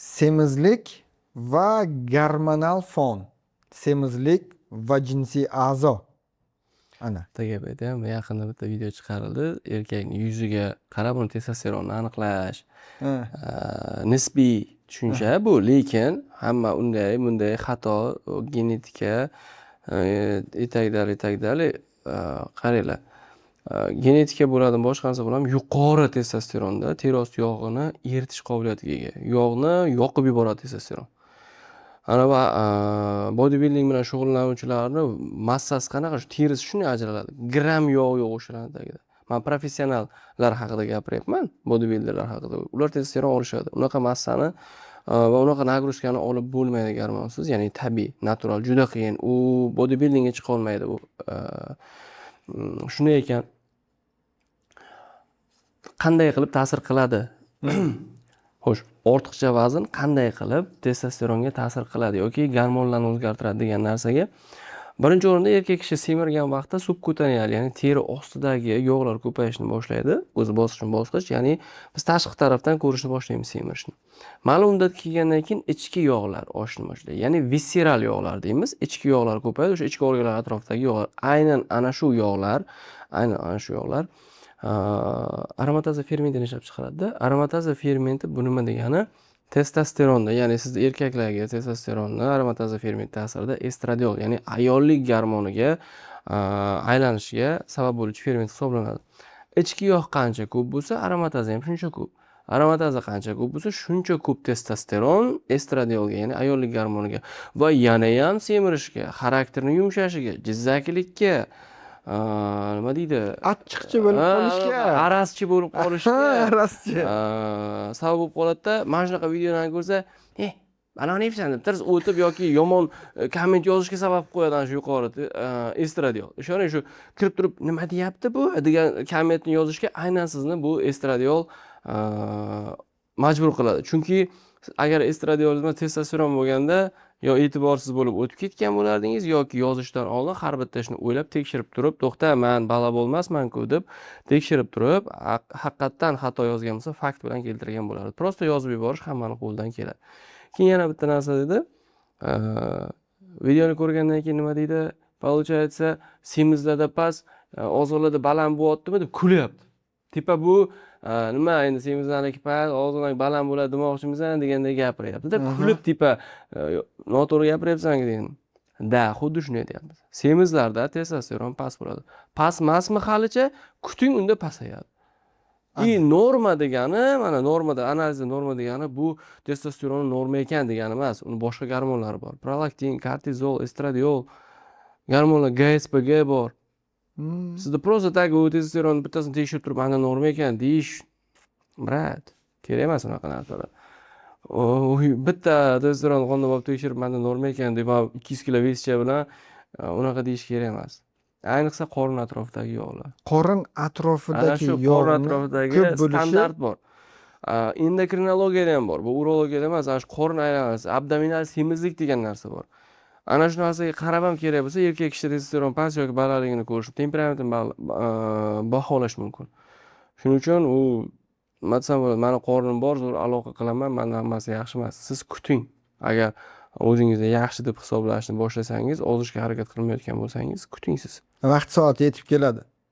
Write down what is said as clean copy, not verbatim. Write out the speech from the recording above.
semizlik va gormonal fon. Semizlik va jinsiy a'zo. Ana. Gap aytayam, yaqinda bitta video chiqarildi. Erkakning yuziga qarab uni testosteronni aniqlash. Ha. Nisbiy tushuncha bu, lekin hamma bunday xato genetika etakdali qaranglar. Genetika bo'ladimi, boshqa narsa bo'ladimi, yuqori testosteronda teri osti yog'ini eritish qobiliyatiga ega. Yog'ni yoqib yuboradi testosteron. Ana va bodybuilding bilan shug'ullanuvchilarni massasi qanaqa, shu terisi shunday ajraladi. Gram yog' yo'q o'shalarning tagida. Men professionallar haqida gapiryapman, bodybuilderlar haqida. Ular testosteron olishadi. Unaqa massani va unaqa nagruzkani olib bo'lmaydi gormonsiz, ya'ni tabiiy, natural, juda qiyin. U bodybuildingga chiqa olmaydi u. Shunday ekan, qanday qilib ta'sir qiladi? Xo'sh, ortiqcha vazn qanday qilib testosteronga ta'sir qiladi yoki gormonlarni o'zgartiradi degan narsaga birinchi o'rinda erkak kishi semirgan vaqtda subkutaneal, ya'ni teri ostidagi yog'lar ko'payishni boshlaydi. O'zi bosqich, ya'ni biz tashqi tarafdan ko'rishni boshlaymiz semirishni. Ma'lum muddatga kelgandan keyin ichki yog'lar oshishni boshlaydi. Ya'ni visceral yog'lar deymiz. Ichki yog'lar ko'payadi. O'sha ichki organlar atrofidagi yog'lar, aynan ana shu yog'lar aromataza fermentini ishlab chiqaradi. Aromataza fermenti bu nima degani? Testosteronda, ya'ni siz erkaklarga testosteronni aromataza ferment ta'sirida estradiol, ya'ni ayollik gormoniga aylanishiga sabab bo'luvchi ferment hisoblanadi. Ichki yog' qancha ko'p bo'lsa, aromataza ham shuncha ko'p. Aromataza qancha ko'p bo'lsa, shuncha ko'p testosteron estradiolga, ya'ni ayollik gormoniga va yana ham semirishga, xarakterni yumshashiga, jizzakilikka, nima deydi? Achchiqchi bo'lib qolishga, arazchi bo'lib qolishga, arazchi sabab bo'lib qoladi-da. Mana shunaqa videolarni ko'rsa, "Balon yeyapsan" deb tirs o'tib yoki yomon komment yozishga sabab qo'yadi ana shu yuqori estradiol. Ishoning, shu kirib turib, "Nima deyapti bu?" degan kommentni yozishga aynan sizni bu estradiol majbur qiladi. Chunki agar estradiol emas, testosteron bo'lganda yo e'tiborsiz bo'lib o'tib ketgan bo'lardingiz yoki yozishdan oldin har bitta ishni o'ylab tekshirib turib, "To'xta, men balo bo'lmasman-ku" deb tekshirib turib, haqiqatdan xato yozgan bo'lsa, fakt bilan keltirgan bo'lardi. Prosta yozib yuborish hammaning qo'lidan keladi. Keyin yana bitta narsa dedi. Videoni ko'rgandan keyin nima deydi? Получается, semizlarda past, ozg'inlarda baland bo'lyaptimi deb kulyapti. Tipa bu nima endi semizlarniki past, ozg'inlar baland bo'ladi demoqchimisan deganday gapiryapti-da. Kulib tipa noto'g'ri gapiryapsan degan. Da, xuddi shunday deyapmiz. Semizlarda testosteron past bo'ladi. Past emasmi halicha? Kuting, unda pasayadi. Norma degani, mana normada, analizda norma degani bu testosteron norma ekan degani emas. Uni boshqa gormonlari bor. Prolaktin, kortizol, estradiol, gormonlar GSPG bor. Sizda prosta tagi testosteron bittasini tekshirib turib, "Mana norma ekan" deyish, brat, kerak emas unaqa narsalar. Bitta testosteron qonda bo'lib tekshirib, "Mana norma ekan" deb 200 kg vescha bilan unaqa deyish kerak emas. Ayniqsa qorin atrofidagi yog'lar. Qorin atrofidagi qorin atrofidagi standart bor. Endokrinologiyada ham bor. Bu urologiyada emas, ana shu qorin aylanasi, abdominal semizlik degan narsa bor. Ana shu narsaga qarab ham kerak bo'lsa, erkak kishi testosteron past yoki balandligini ko'rish, temperamentini baholash mumkin. Shuning uchun u nima desam bo'ladi, "Mani qornim bor, zo'r aloqa qilaman, menda hammasi yaxshi emas." Siz kuting. Agar o'zingizni yaxshi deb hisoblashni boshlasangiz, ozishga harakat qilmayotgan bo'lsangiz, kuting siz. Vaqt soati yetib keladi.